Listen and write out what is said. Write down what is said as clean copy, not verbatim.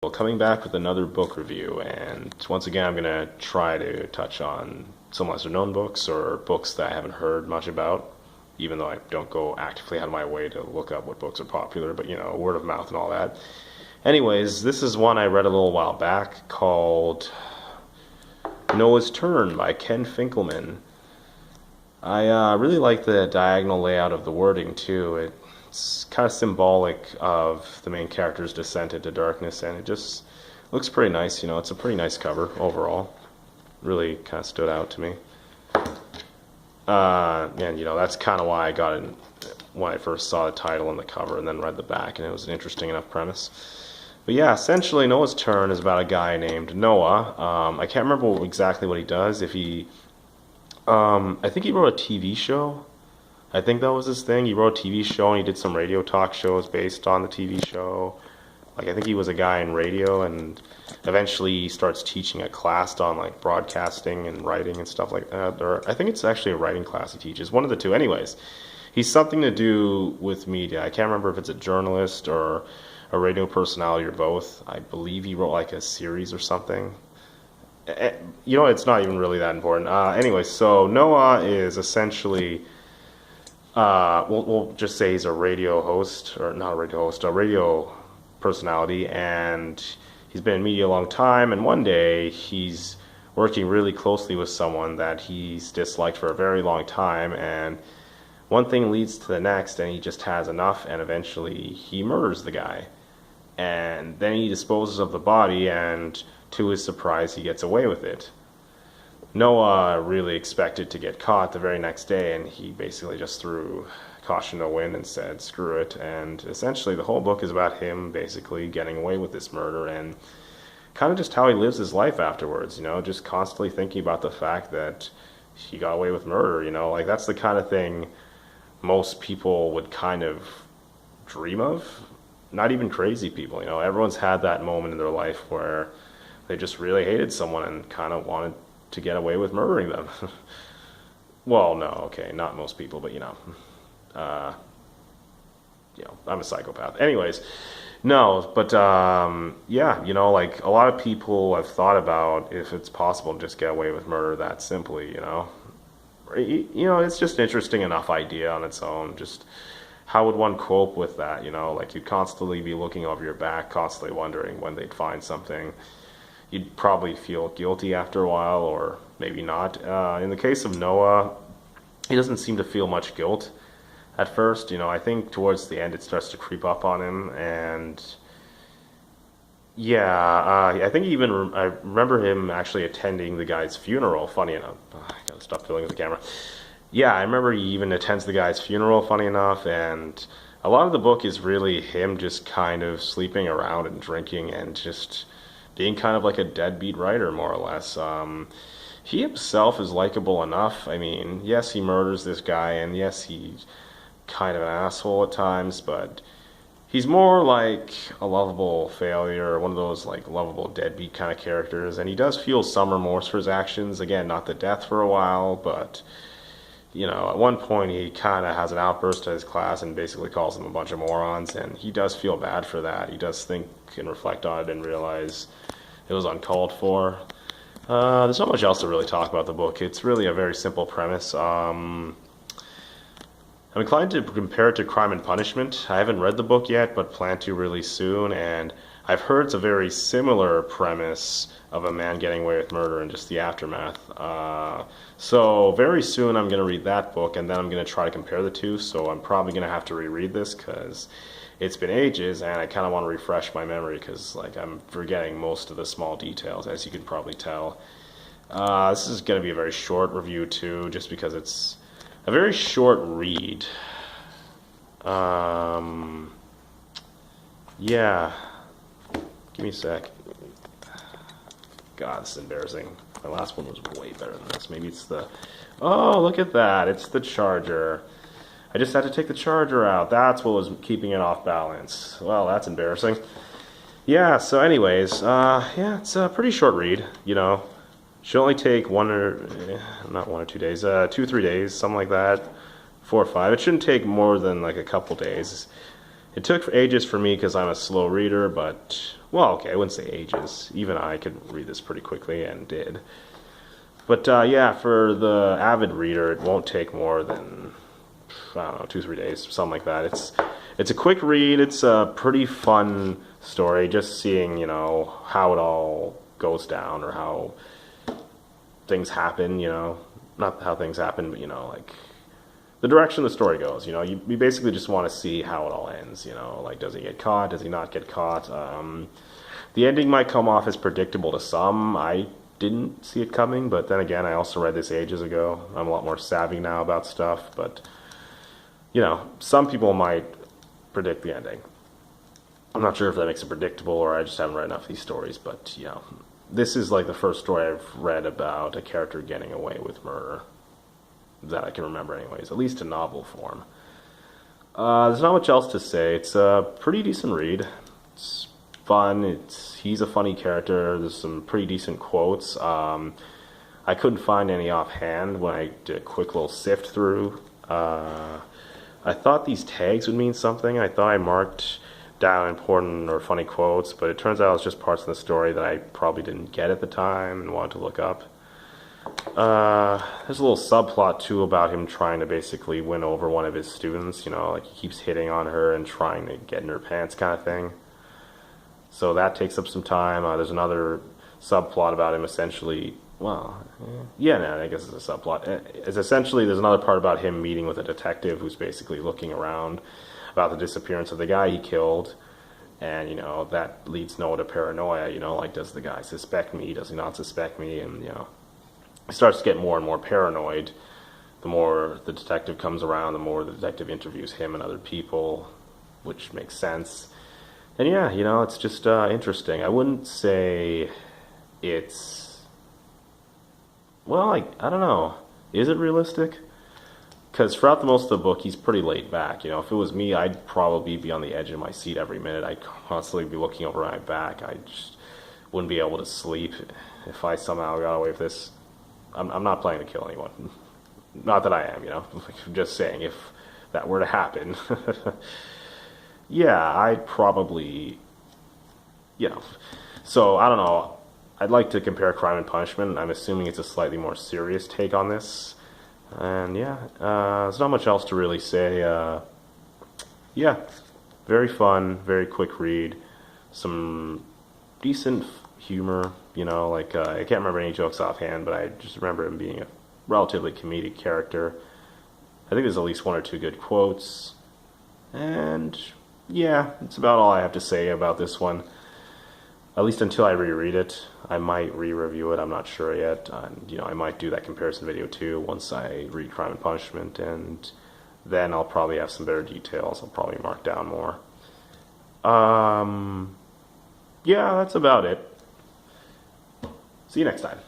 Well, coming back with another book review, and once again, I'm going to try to touch on some lesser known books or books that I haven't heard much about, even though I don't go actively out of my way to look up what books are popular, but word of mouth and all that. Anyways, this is one I read a little while back called Noah's Turn by Ken Finkleman. I really like the diagonal layout of the wording too. It's kind of symbolic of the main character's descent into darkness, and it just looks pretty nice. It's a pretty nice cover overall. Really kind of stood out to me. And that's kind of why I got it when I first saw the title and the cover, and then read the back, and it was an interesting enough premise. But yeah, essentially Noah's Turn is about a guy named Noah. I can't remember exactly what he does. I think he wrote a TV show. I think that was his thing. He wrote a TV show and he did some radio talk shows based on the TV show. I think he was a guy in radio, and eventually he starts teaching a class on broadcasting and writing and stuff like that. Or I think it's actually a writing class he teaches. One of the two. Anyways, he's something to do with media. I can't remember if it's a journalist or a radio personality or both. I believe he wrote a series or something. It's not even really that important. Anyway, so Noah is essentially, we'll just say he's a radio host, or not a radio host, a radio personality, and he's been in media a long time, and one day he's working really closely with someone that he's disliked for a very long time, and one thing leads to the next, and he just has enough, and eventually he murders the guy. And then he disposes of the body, and to his surprise, he gets away with it. Noah really expected to get caught the very next day, and he basically just threw caution to the wind and said, screw it. And essentially, the whole book is about him basically getting away with this murder and kind of just how he lives his life afterwards, just constantly thinking about the fact that he got away with murder, that's the kind of thing most people would kind of dream of. Not even crazy people, everyone's had that moment in their life where they just really hated someone and kind of wanted to get away with murdering them. Well, no, okay, not most people, but I'm a psychopath. Anyways, no, but yeah, a lot of people have thought about if it's possible to just get away with murder that simply, it's just an interesting enough idea on its own. Just how would one cope with that? You'd constantly be looking over your back, constantly wondering when they'd find something. You'd probably feel guilty after a while, or maybe not. In the case of Noah, he doesn't seem to feel much guilt at first. I think towards the end it starts to creep up on him, and yeah, I think I remember him actually attending the guy's funeral. Funny enough, I gotta stop fiddling with the camera. Yeah, I remember he even attends the guy's funeral, funny enough, and a lot of the book is really him just kind of sleeping around and drinking and just being kind of like a deadbeat writer, more or less. He himself is likable enough. I mean, yes, he murders this guy, and yes, he's kind of an asshole at times, but he's more like a lovable failure, one of those lovable deadbeat kind of characters, and he does feel some remorse for his actions. Again, not the death for a while, but at one point he kind of has an outburst to his class and basically calls them a bunch of morons, and he does feel bad for that. He does think and reflect on it and realize it was uncalled for. There's not much else to really talk about the book. It's really a very simple premise. I'm inclined to compare it to Crime and Punishment. I haven't read the book yet, but plan to really soon, and I've heard it's a very similar premise of a man getting away with murder and just the aftermath. So very soon I'm going to read that book, and then I'm going to try to compare the two, so I'm probably going to have to reread this because it's been ages, and I kind of want to refresh my memory because I'm forgetting most of the small details, as you can probably tell. This is going to be a very short review too, just because it's a very short read. Yeah. Give me a sec. God, this is embarrassing. My last one was way better than this. Maybe it's the... Oh, look at that. It's the charger. I just had to take the charger out. That's what was keeping it off balance. Well, that's embarrassing. Yeah, so anyways, yeah, it's a pretty short read, Should only take not 1 or 2 days, 2 or 3 days, something like that. 4 or 5. It shouldn't take more than a couple days. It took ages for me because I'm a slow reader, but, well, okay, I wouldn't say ages. Even I could read this pretty quickly, and did. But, yeah, for the avid reader, it won't take more than, I don't know, 2-3 days, something like that. It's a quick read. It's a pretty fun story, just seeing, how it all goes down, or how things happen, not how things happen, but, like, the direction the story goes. You basically just want to see how it all ends. Like, does he get caught? Does he not get caught? The ending might come off as predictable to some. I didn't see it coming, but then again, I also read this ages ago. I'm a lot more savvy now about stuff, but some people might predict the ending. I'm not sure if that makes it predictable, or I just haven't read enough of these stories, but this is like the first story I've read about a character getting away with murder that I can remember anyways, at least in novel form. There's not much else to say. It's a pretty decent read. It's fun. He's a funny character. There's some pretty decent quotes. I couldn't find any offhand when I did a quick little sift through. I thought these tags would mean something. I thought I marked down important or funny quotes, but it turns out it's just parts of the story that I probably didn't get at the time and wanted to look up. There's a little subplot too about him trying to basically win over one of his students, like he keeps hitting on her and trying to get in her pants kind of thing. So that takes up some time. There's another subplot about him essentially, I guess it's a subplot. It's essentially, there's another part about him meeting with a detective who's basically looking around about the disappearance of the guy he killed. And, that leads Noah to paranoia, like, does the guy suspect me? Does he not suspect me? And, he starts to get more and more paranoid. The more the detective comes around, the more the detective interviews him and other people, which makes sense. And yeah, it's just interesting. I wouldn't say it's... Well, I don't know. Is it realistic? Because throughout the most of the book, he's pretty laid back. If it was me, I'd probably be on the edge of my seat every minute. I'd constantly be looking over my back. I just wouldn't be able to sleep if I somehow got away with this. I'm not planning to kill anyone. Not that I am, I'm just saying, if that were to happen. Yeah, I'd probably, So, I don't know. I'd like to compare Crime and Punishment. I'm assuming it's a slightly more serious take on this. And yeah, there's not much else to really say. Yeah, very fun, very quick read. Some decent humor, I can't remember any jokes offhand, but I just remember him being a relatively comedic character. I think there's at least one or two good quotes. And yeah, that's about all I have to say about this one. At least until I reread it. I might re-review it, I'm not sure yet. I might do that comparison video too once I read Crime and Punishment, and then I'll probably have some better details. I'll probably mark down more. Yeah, that's about it. See you next time.